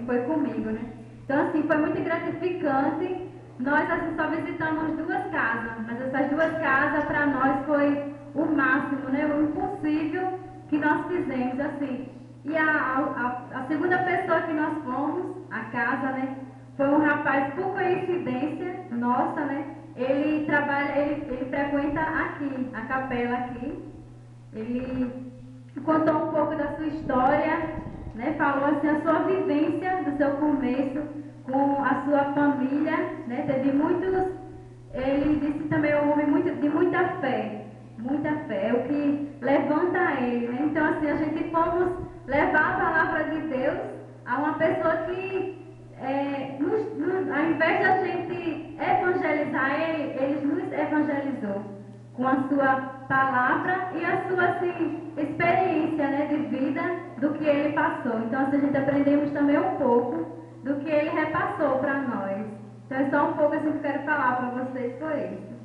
foi comigo, né? Então, assim, foi muito gratificante. Nós, assim, só visitamos 2 casas, mas essas 2 casas, para nós, foi o máximo, né? O impossível que nós fizemos, assim. E a segunda pessoa que nós fomos, a casa, né? Foi um rapaz, por coincidência nossa, né? Ele trabalha, ele frequenta aqui, a capela aqui. Ele contou um pouco da sua história, né? Falou assim a sua vivência do seu começo com a sua família, né? Teve muitos, ele disse também um homem de muita fé, é o que levanta ele, né? Então assim, a gente fomos levar a palavra de Deus a uma pessoa que ao invés de a gente evangelizar, ele nos evangelizou com a sua palavra e a sua assim, experiência, né, de vida do que ele passou. Então assim, a gente aprendemos também um pouco do que ele repassou para nós. Então é só um pouco assim que eu quero falar para vocês por isso.